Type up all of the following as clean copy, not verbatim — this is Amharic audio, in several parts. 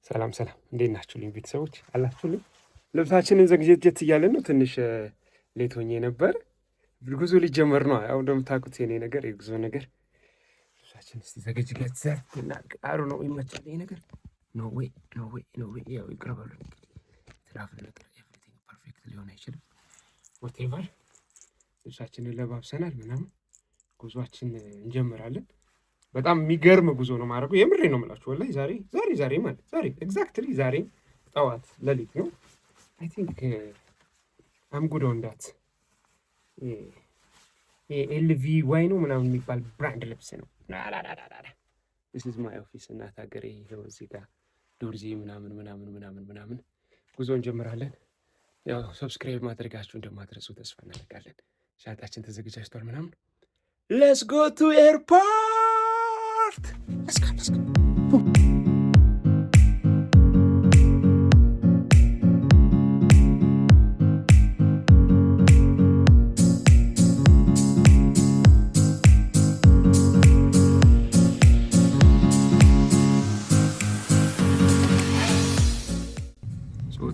ሰላም እንዴት ናችሁልኝ ቤተሰቦች አላችሁልኝ? ልብሳችንን ዘግጀት እያለን ነው። ትንሽ ሌት ሆኜ ነበር። ጉዞ ሊጀመር ነው። ያው እንደምታውቁት የኔ ነገር የጉዞ ነገር ልብሳችን እስቲ ዘግጅለት ዘርፍ እናድርግ ነው። ይመቻል ይሄ ነገር። ኖ ዌይ ያው ይቅርበሉ እንግዲህ ትራቭል ነገር ኤቭሪቲንግ ፐርፌክት ሊሆን አይችልም። ሆቴቨር ልብሳችንን ለባብሰናል ምናምን ጉዟችን እንጀምራለን። በጣም የሚገርም ጉዞ ነው ማድረገው። የምሬ ነው የምላችሁ ወላሂ ዛሬ ኤግዛክትሊ ዛሬ ጠዋት ሌሊት ነው። አይ ቲንክ አምጉዶ እንዳት ኤልቪ ዋይ ነው ምናምን የሚባል ብራንድ ልብስ ነው። this is my office እናት ሀገሬ ይኸው እዚህ ጋር ዶርዜ ምናምን ጉዞ እንጀምራለን። ያው ሰብስክራይብ ማድረጋችሁ እንደማትረሱ ተስፋ እናደርጋለን። ሻንጣችን ተዘጋጅቷል ምናምን let's go to airport let's go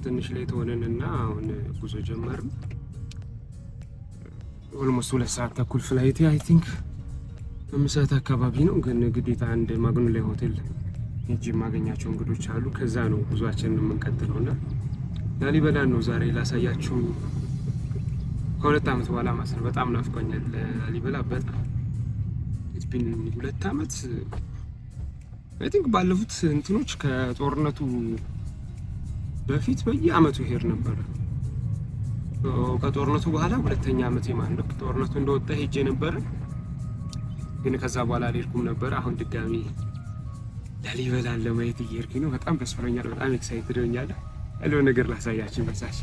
ትንሽ ላይ ተሆነንና አሁን ጉዞ ጀመርን። ኦልሞስት 2 ሰዓት ተኩል ፍላይት አይ ቲንክ 5 ሰዓት አካባቢ ነው። ግን ግዴታ አንድ ማግኖሊያ ሆቴል ሄጄ የማገኛቸው እንግዶች አሉ። ከዛ ነው ጉዟችንን የምንቀጥለውና ላሊበላን ነው ዛሬ ላሳያችሁ። ከ2 ዓመት በኋላ ማለት ነው። በጣም ናፍቆኛል ላሊበላ በጣም ኢትስ ቢን 2 ዓመት አይ ቲንክ። ባለፉት እንትኖች ከጦርነቱ በፊት በየአመቱ ሄድ ነበር። ከጦርነቱ በኋላ 2ኛ ዓመት ማለት ነው። ጦርነቱ እንደወጣ ሄጄ ነበር፣ ግን ከዛ በኋላ አልሄድኩም ነበር። አሁን ድጋሚ ላሊበላን ለማየት እየሄድኩኝ ነው። በጣም ደስ ብሎኛል። በጣም ኤክሳይትድ ሆኛለሁ። ያለው ነገር ላሳያችሁ መሳሽ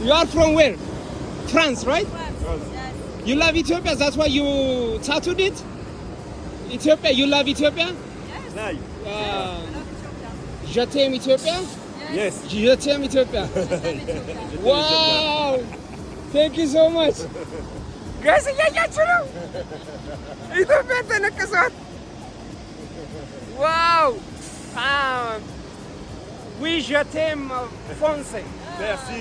You are from where? France, right? France, yes. You love Ethiopia, that's why you tattooed it? Ethiopia, you love Ethiopia? Yes. Nice. I love Ethiopia. Je t'aime Ethiopia? Yes. Je t'aime Ethiopia. Wow! Thank you so much. Guys, እያያችሁ ነው ኢትዮጵያ ተነቀሷት። Wow! Oui, je t'aime français. Merci.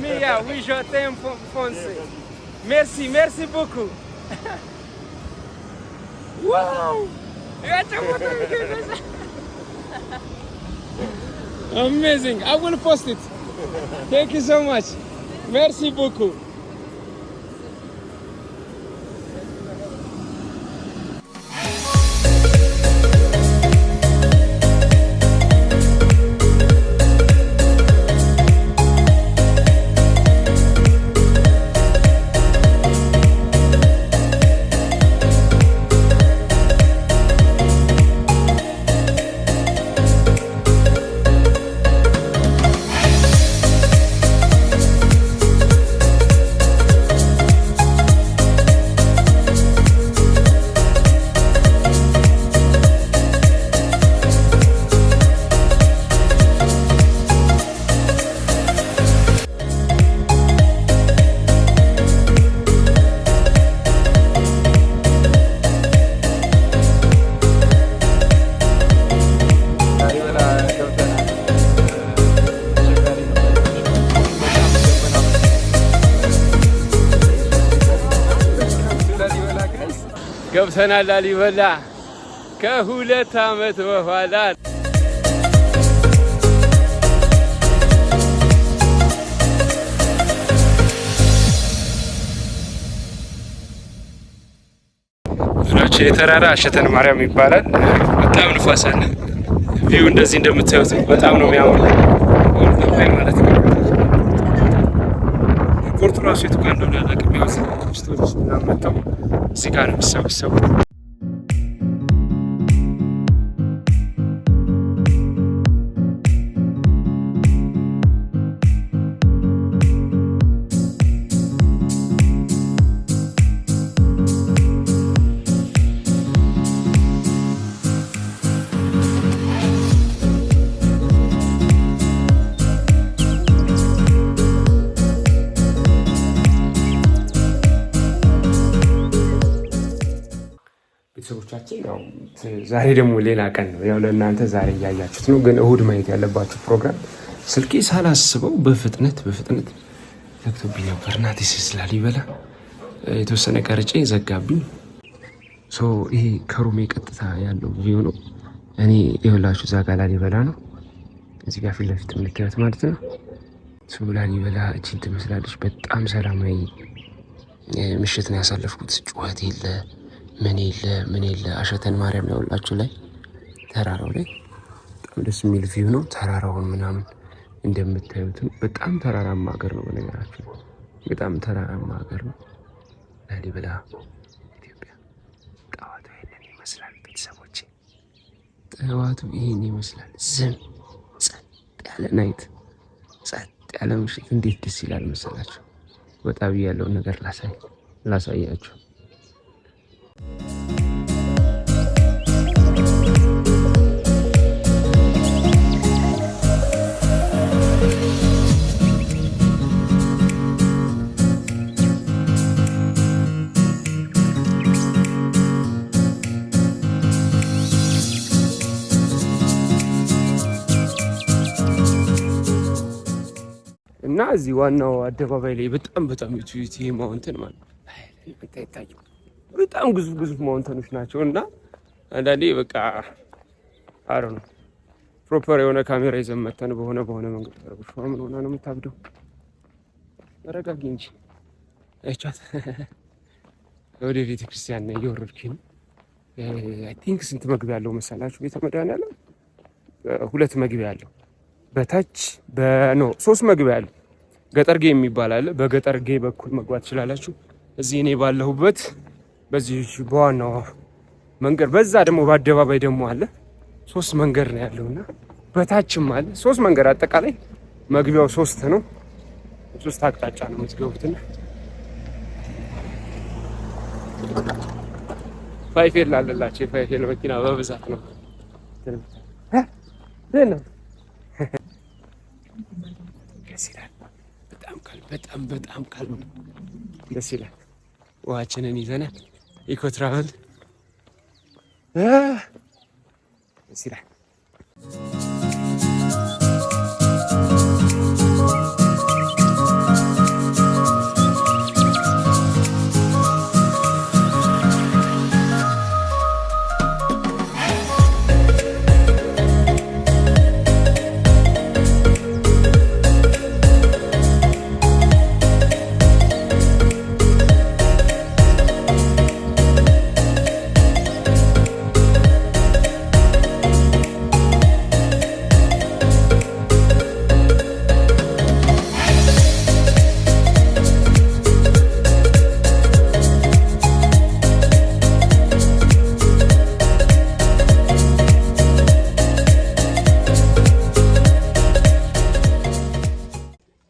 Mia, oui, je t'aime français. Merci beaucoup. Wow! Amazing. I will post it. Thank you so much. Merci beaucoup. ገብተናል ላሊበላ ከሁለት ዓመት በኋላ ዙሪያችን የተራራ አሸተን ማርያም ይባላል። በጣም ንፋስ አለ። ቪው እንደዚህ እንደምታዩት በጣም ነው የሚያምረው ማለት ነው። ሪፖርቱ ራሱ የቱ ጋር እንደሆነ አላውቅም። ያው ስቶሪስ ምናምን መጣው እዚህ ጋር ነው የሚሰበሰቡት። ቤተሰቦቻችን ያው ዛሬ ደግሞ ሌላ ቀን ነው። ያው ለእናንተ ዛሬ እያያችሁት ነው፣ ግን እሁድ ማየት ያለባችሁ ፕሮግራም ስልኬ ሳላስበው በፍጥነት ዘግቶብኝ ነበር። እናቴ ስላሊበላ የተወሰነ ቀርጬ ዘጋብኝ። ይሄ ከሩሜ ቀጥታ ያለው ቪው ነው። እኔ የሁላችሁ እዛ ጋር ላሊበላ ነው፣ እዚህ ጋር ፊት ለፊት የምታዩት ማለት ነው። ላሊበላ እቺን ትመስላለች። በጣም ሰላማዊ ምሽት ነው ያሳለፍኩት። ጩኸት የለ ምን የለ አሸተን ማርያም ነው ያውላችሁ ላይ ተራራው ላይ በጣም ደስ የሚል ቪው ነው። ተራራውን ምናምን እንደምታዩት በጣም ተራራማ ሀገር ነው። በነገራችሁ በጣም ተራራማ ሀገር ነው ላሊበላ ኢትዮጵያ። ጠዋቱ ይሄንን ይመስላል ቤተሰቦቼ፣ ጠዋቱ ይሄን ይመስላል። ዝም ጸጥ ያለ ናይት፣ ጸጥ ያለ ምሽት እንዴት ደስ ይላል መሰላችሁ። ወጣ ብዬ ያለውን ነገር ላሳያችሁ። እና እዚህ ዋናው አደባባይ ላይ በጣም ዩቲዩቲ ማውንተን ማለት ነው በጣም ግዙፍ ማውንተኖች ናቸው። እና አንዳንዴ በቃ አረ ነው ፕሮፐር የሆነ ካሜራ ይዘን መተን በሆነ መንገድ ተረብሾ ምን ሆና ነው የምታብደው? ተረጋጊ እንጂ አይቻት። ወደ ቤተ ክርስቲያን ነው እየወረድኩኝ። አይ ቲንክ ስንት መግቢያ ያለው መሰላችሁ? ቤተ መድኃኒዓለም 2 መግቢያ ያለው፣ በታች 3 መግቢያ ያለው። ገጠርጌ የሚባል አለ። በገጠርጌ በኩል መግባት ትችላላችሁ። እዚህ እኔ ባለሁበት በዚህ በዋናው መንገድ፣ በዛ ደግሞ በአደባባይ ደግሞ አለ። 3 መንገድ ነው ያለውና በታችም አለ 3 መንገድ። አጠቃላይ መግቢያው 3 ነው። 3 አቅጣጫ ነው የምትገቡትና ፋይፌል አለላቸው። የፋይፌል መኪና በብዛት ነው። ደስ ይላል። በጣም ካልም ደስ ይላል። ውሃችንን ይዘናል። ኢኮ ትራቨል ደስ ይላል።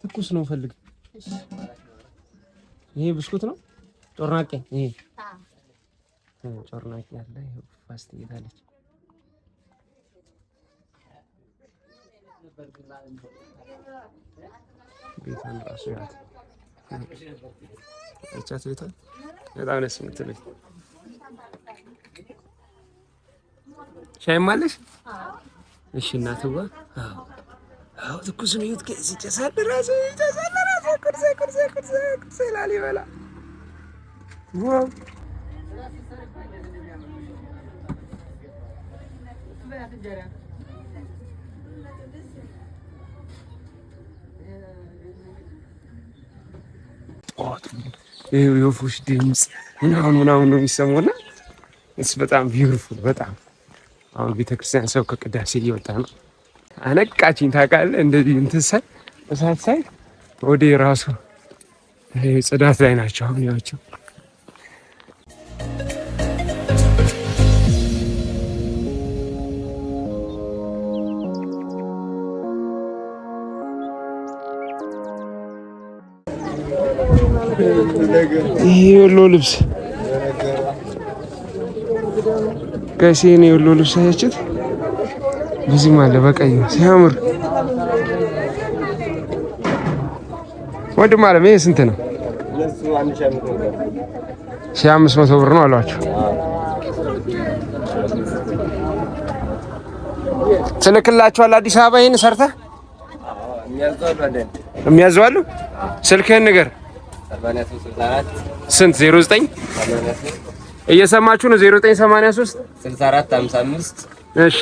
ትኩስ ነው ፈልግ። ይሄ ብስኩት ነው ጮርናቄ። ይሄ ጮርናቄ አለ። ይሄ ፋስት ይታለች። ቤቷን ራሱ ያት እቻት ቤቷ በጣም ደስ የምትለኝ። ሻይም አለሽ? እሺ እናትዋ። አዎ ትኩስ ነው። ይሁት ከዚህ ጨሳል ራሱ ቁርሴ ላሊበላ ዋው የወፎች ድምፅ ምናምን ነው የሚሰማውና እስ በጣም ቢዩቲፉል በጣም አሁን ቤተክርስቲያን ሰው ከቅዳሴ እየወጣ ነው። አነቃችኝ ታውቃለህ። እንደዚህ እንትን ሳይ እሳት ሳይ ወደ ራሱ ጽዳት ላይ ናቸው አሁን ያቸው። ይሄ የወሎ ልብስ ከሴኔ የወሎ ልብስ አያችሁት? በዚህም አለ በቀይ ሲያምር። ወንድም አለም ይሄ ስንት ነው? 1500 ብር ነው አሏቸው። ትልክላችኋል አዲስ አበባ ይሄን ሰርተህ የሚያዘዋሉ? ስልክህን ንገር። ስንት? 09 እየሰማችሁ ነው? 0983 64 55 እሺ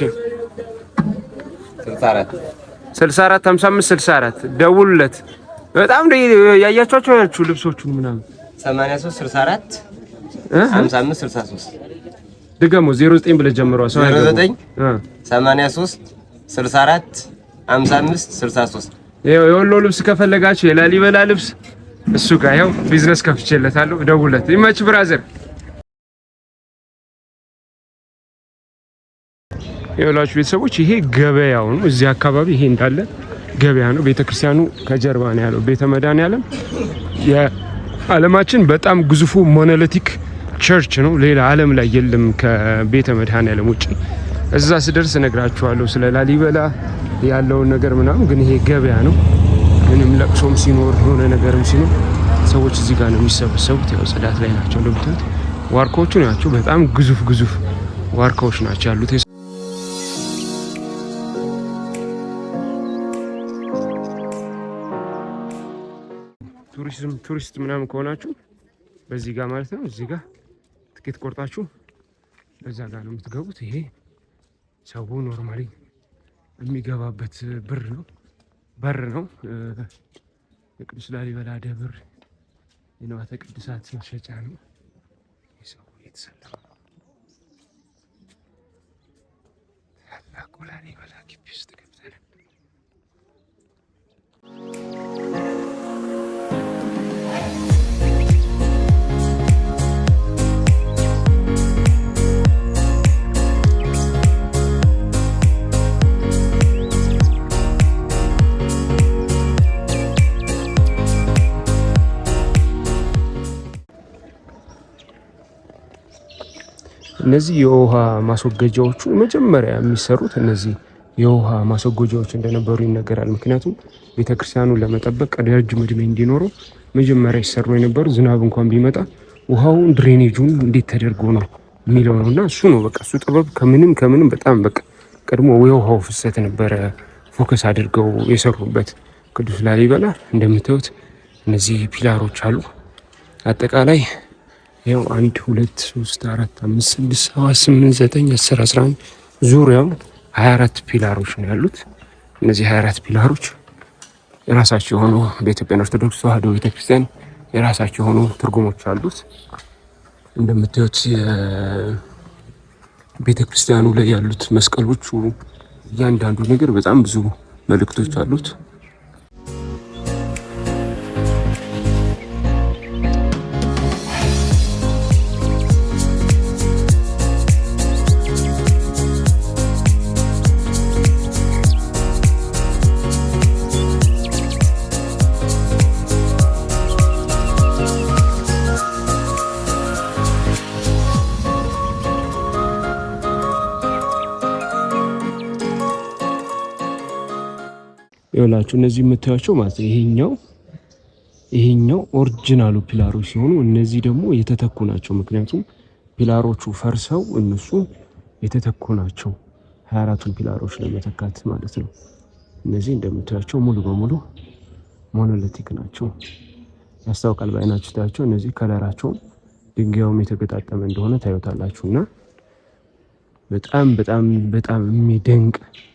64 64 55 64 ደውሉለት። በጣም ያያችኋቸው ልብሶቹን ምናምን 83 64 55 63 ድገሞ 09 ብለህ ጀምረዋ። 09 83 64 55 63 የወሎ ልብስ ከፈለጋችሁ የላሊበላ ልብስ እሱ ጋር ያው ቢዝነስ ከፍቼለታለሁ። ደውለት። ይመች ብራዘር። የወላችሁ ቤተሰቦች ይሄ ገበያው ነው። እዚህ አካባቢ ይሄ እንዳለ ገበያ ነው። ቤተክርስቲያኑ ከጀርባ ነው ያለው። ቤተ መድኃኔዓለም የዓለማችን በጣም ግዙፉ ሞኖሊቲክ ቸርች ነው። ሌላ ዓለም ላይ የለም ከቤተ መድኃኔዓለም ውጪ። እዛ ስደርስ እነግራችኋለሁ ስለ ላሊበላ ያለውን ነገር ምናምን። ግን ይሄ ገበያ ነው። ምንም ለቅሶም ሲኖር የሆነ ነገርም ሲኖር ሰዎች እዚህ ጋር ነው የሚሰበሰቡት። ያው ጽዳት ላይ ናቸው እንደምታዩት። ዋርካዎቹ ናቸው በጣም ግዙፍ ዋርካዎች ናቸው ያሉት። ቱሪስት ምናምን ከሆናችሁ በዚህ ጋር ማለት ነው። እዚህ ጋር ትኬት ቆርጣችሁ በዛ ጋር ነው የምትገቡት። ይሄ ሰው ኖርማሊ የሚገባበት በር ነው። የቅዱስ ላሊበላ ደብር የንዋየ ቅድሳት መሸጫ ነው። የሰው የተሰለፈ ታላቁ ላሊበላ ግቢ ውስጥ ገብተን እነዚህ የውሃ ማስወገጃዎቹ መጀመሪያ የሚሰሩት እነዚህ የውሃ ማስወገጃዎች እንደነበሩ ይነገራል። ምክንያቱም ቤተክርስቲያኑን ለመጠበቅ ረጅም ዕድሜ እንዲኖረው መጀመሪያ ይሰሩ የነበሩ ዝናብ እንኳን ቢመጣ ውሃውን ድሬኔጁን እንዴት ተደርጎ ነው የሚለው ነውና እሱ ነው በቃ እሱ ጥበብ ከምንም በጣም በቃ ቀድሞ የውሃው ፍሰት ነበረ ፎከስ አድርገው የሰሩበት። ቅዱስ ላሊበላ እንደምታዩት እነዚህ ፒላሮች አሉ። አጠቃላይ ያው 1 2 3 4 5 6 7 8 9 10 11 ዙሪያው 24 ፒላሮች ነው ያሉት። እነዚህ 24 ፒላሮች የራሳቸው የሆኑ በኢትዮጵያ ኦርቶዶክስ ተዋሕዶ ቤተክርስቲያን የራሳቸው የሆኑ ትርጉሞች አሉት። እንደምታዩት ቤተክርስቲያኑ ላይ ያሉት መስቀሎቹ እያንዳንዱ ነገር በጣም ብዙ መልእክቶች አሉት። ይኸውላችሁ እነዚህ የምታዩቸው ማለት ይሄኛው ኦሪጂናሉ ፒላሮች ሲሆኑ እነዚህ ደግሞ የተተኩ ናቸው። ምክንያቱም ፒላሮቹ ፈርሰው እነሱ የተተኩ ናቸው 24ቱን ፒላሮች ለመተካት ማለት ነው። እነዚህ እንደምታዩቸው ሙሉ በሙሉ ሞኖሊቲክ ናቸው። ያስታውቃል በአይናችሁ ታያቸው። እነዚህ ከለራቸው ድንጋዩም የተገጣጠመ እንደሆነ ታዩታላችሁና በጣም በጣም በጣም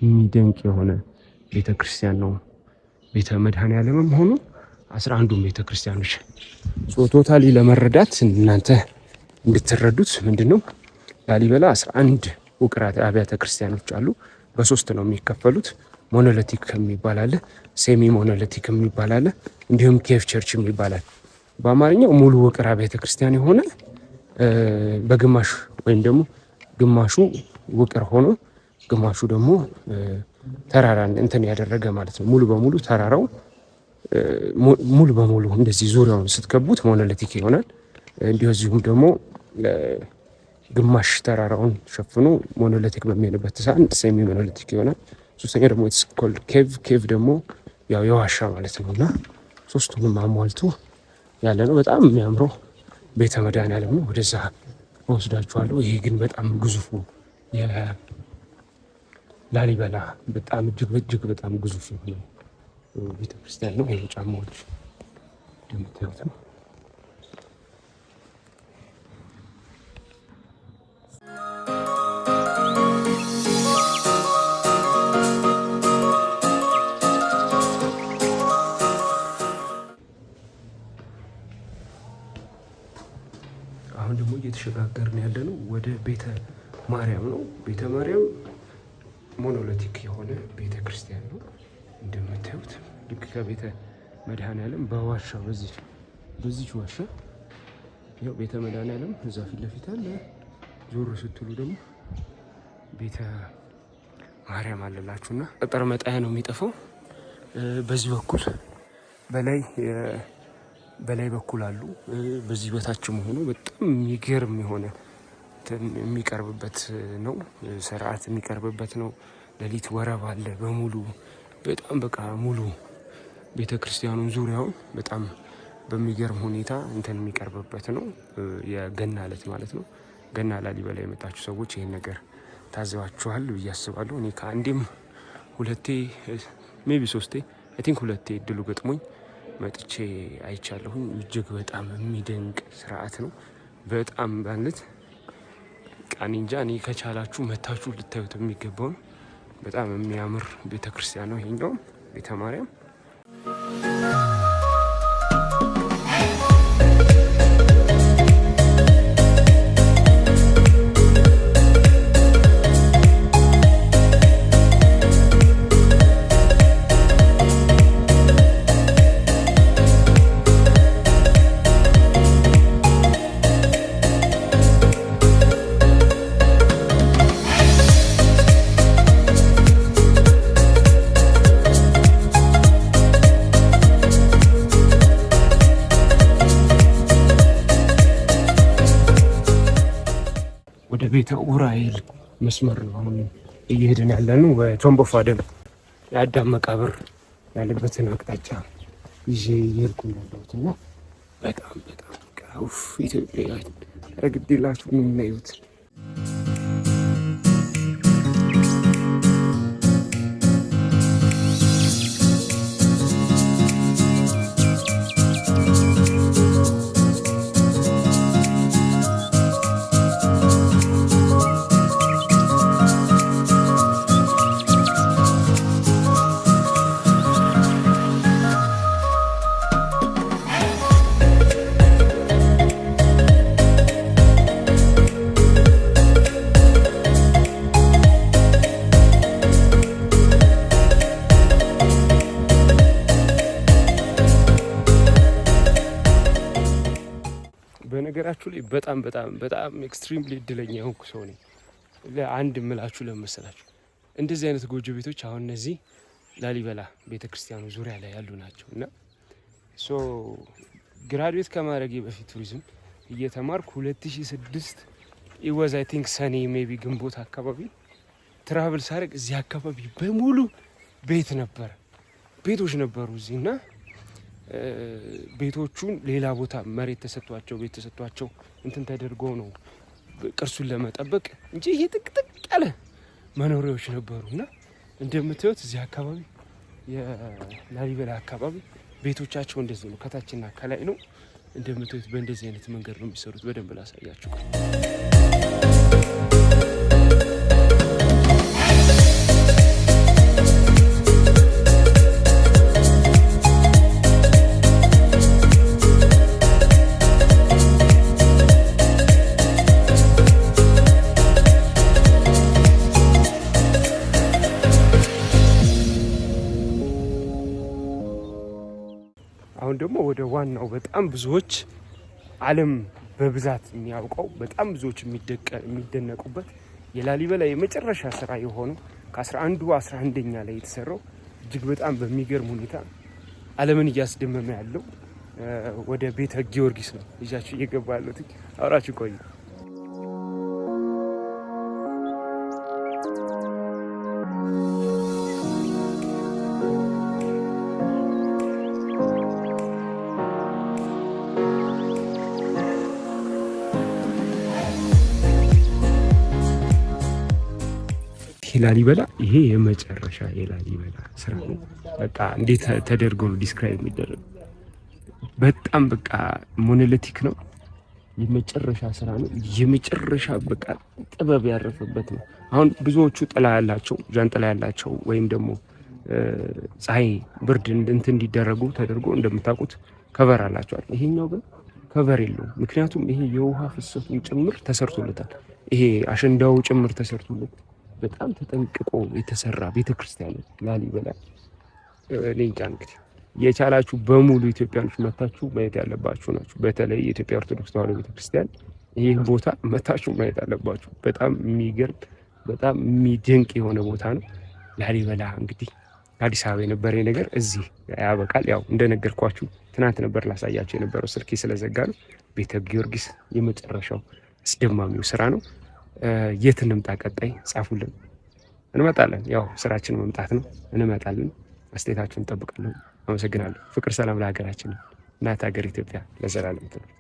የሚደንቅ የሆነ ቤተክርስቲያን ነው። ቤተ መድኃኔዓለምም ሆኖ 11ዱም ቤተክርስቲያኖች ቶታሊ ለመረዳት እናንተ እንድትረዱት ምንድነው ላሊበላ 11 ውቅር አብያተ ክርስቲያኖች አሉ። በ3 ነው የሚከፈሉት። ሞኖሊቲክ የሚባል አለ፣ ሴሚ ሞኖሊቲክ የሚባል አለ፣ እንዲሁም ኬቭ ቸርች የሚባል አለ። በአማርኛው ሙሉ ውቅር አብያተ ክርስቲያን የሆነ በግማሽ ወይም ደግሞ ግማሹ ውቅር ሆኖ ግማሹ ደግሞ ተራራን እንትን ያደረገ ማለት ነው። ሙሉ በሙሉ ተራራው ሙሉ በሙሉ እንደዚህ ዙሪያውን ስትከቡት ሞኖሊቲክ ይሆናል። እንደዚሁም ደግሞ ግማሽ ተራራውን ሸፍኖ ሞኖሊቲክ በሚሆንበት ሰዓት ሴሚ ሞኖሊቲክ ይሆናል። ሶስተኛ ደግሞ ኮልድ ኬቭ ደግሞ ያው የዋሻ ማለት ነው። እና ሶስቱንም አሟልቶ ያለ ነው። በጣም የሚያምረው ቤተ መድኃኔዓለም ነው። ወደዛ ወስዳችኋለሁ። ይሄ ግን በጣም ግዙፉ የላሊበላ በጣም እጅግ በጣም ግዙፍ የሆነ ቤተክርስቲያን ነው። ይሄ ጫማዎች እንደምታዩት ነው። አሁን ደግሞ እየተሸጋገርን ያለ ነው ወደ ቤተ ማርያም ነው። ቤተ ማርያም ሞኖሊቲክ የሆነ ቤተ ክርስቲያን ነው እንደምታዩት። ልክ ከቤተ መድኃኔዓለም በዋሻ በዚች ዋሻ ያው ቤተ መድኃኔዓለም እዛ ፊት ለፊት አለ። ዞር ስትሉ ደግሞ ቤተ ማርያም አለላችሁና ጠጠር መጣያ ነው የሚጠፋው። በዚህ በኩል በላይ በኩል አሉ። በዚህ በታችም ሆኖ በጣም የሚገርም የሆነ የሚቀርብበት ነው። ስርዓት የሚቀርብበት ነው። ሌሊት ወረብ አለ በሙሉ በጣም በቃ ሙሉ ቤተ ክርስቲያኑን ዙሪያውን በጣም በሚገርም ሁኔታ እንትን የሚቀርብበት ነው። የገና ዕለት ማለት ነው። ገና ላሊበላ የመጣችሁ ሰዎች ይህን ነገር ታዘባችኋል ብዬ አስባለሁ። እኔ ከአንዴም ሁለቴ ሜቢ 3 አይ ቲንክ 2 እድሉ ገጥሞኝ መጥቼ አይቻለሁኝ። እጅግ በጣም የሚደንቅ ስርዓት ነው። በጣም ማለት ቃኒንጃ እኔ ከቻላችሁ መታችሁ ልታዩት የሚገባው በጣም የሚያምር ቤተክርስቲያን ነው ይሄኛው ቤተ ማርያም። ወደ ቤተ ኡራኤል መስመር ነው አሁን እየሄድን ያለነው። በቶምብ ኦፍ አደም የአዳም መቃብር ያለበትን አቅጣጫ ይዤ እየሄድኩ ያለሁት እና በጣም ቀውፍ ኢትዮጵያ ረግዴላችሁ ነው የምናዩት። በነገራችሁ ላይ በጣም ኤክስትሪምሊ እድለኛ የሆንኩ ሰው ነኝ። ለአንድ ምላችሁ ለመሰላችሁ እንደዚህ አይነት ጎጆ ቤቶች አሁን እነዚህ ላሊበላ ቤተክርስቲያኑ ዙሪያ ላይ ያሉ ናቸው እና ግራጁዌት ከማድረጌ በፊት ቱሪዝም እየተማርኩ 2006 ኢወዝ አይ ቲንክ ሰኔ ሜቢ ግንቦት አካባቢ ትራቭል ሳደርግ እዚህ አካባቢ በሙሉ ቤቶች ነበሩ እዚህ እና ቤቶቹን ሌላ ቦታ መሬት ተሰጥቷቸው ቤት ተሰጥቷቸው እንትን ተደርጎ ነው ቅርሱን ለመጠበቅ እንጂ ይሄ ጥቅጥቅ ያለ መኖሪያዎች ነበሩ እና እንደምታዩት እዚህ አካባቢ የላሊበላ አካባቢ ቤቶቻቸው እንደዚህ ነው። ከታችና ከላይ ነው እንደምታዩት። በእንደዚህ አይነት መንገድ ነው የሚሰሩት። በደንብ ላሳያችሁ። አሁን ደግሞ ወደ ዋናው በጣም ብዙዎች ዓለም በብዛት የሚያውቀው በጣም ብዙዎች የሚደነቁበት የላሊበላ የመጨረሻ ስራ የሆነው ከ11ኛ ላይ የተሰራው እጅግ በጣም በሚገርም ሁኔታ ዓለምን እያስደመመ ያለው ወደ ቤተ ጊዮርጊስ ነው ይዣችሁ እየገባ ያለሁት። አብራችሁ ቆዩ። ላሊበላ ይሄ የመጨረሻ የላሊበላ ስራ ነው። በቃ እንዴት ተደርጎ ነው ዲስክራይብ የሚደረግ? በጣም በቃ ሞኖሊቲክ ነው። የመጨረሻ ስራ ነው። የመጨረሻ በቃ ጥበብ ያረፈበት ነው። አሁን ብዙዎቹ ጥላ ያላቸው ጃንጥላ ያላቸው ወይም ደግሞ ፀሐይ ብርድ እንትን እንዲደረጉ ተደርጎ እንደምታውቁት ከቨር አላቸዋል። ይሄኛው ግን ከቨር የለውም። ምክንያቱም ይሄ የውሃ ፍሰቱን ጭምር ተሰርቶለታል። ይሄ አሸንዳው ጭምር ተሰርቶለት በጣም ተጠንቅቆ የተሰራ ቤተክርስቲያን ላሊበላ። ሌንጫ እንግዲህ የቻላችሁ በሙሉ ኢትዮጵያኖች መታችሁ ማየት ያለባችሁ ናችሁ። በተለይ የኢትዮጵያ ኦርቶዶክስ ተዋሕዶ ቤተክርስቲያን ይህ ቦታ መታችሁ ማየት አለባችሁ። በጣም የሚገርም በጣም የሚደንቅ የሆነ ቦታ ነው ላሊበላ። እንግዲህ አዲስ አበባ የነበረ ነገር እዚህ ያበቃል። ያው እንደነገርኳችሁ ትናንት ነበር ላሳያችሁ የነበረው ስልኬ ስለዘጋ ነው። ቤተ ጊዮርጊስ የመጨረሻው አስደማሚው ስራ ነው። የት እንምጣ? ቀጣይ ጻፉልን፣ እንመጣለን። ያው ስራችን መምጣት ነው፣ እንመጣለን። አስተያየታችሁን እንጠብቃለን። አመሰግናለሁ። ፍቅር ሰላም ለሀገራችን። እናት ሀገር ኢትዮጵያ ለዘላለም ትኑር።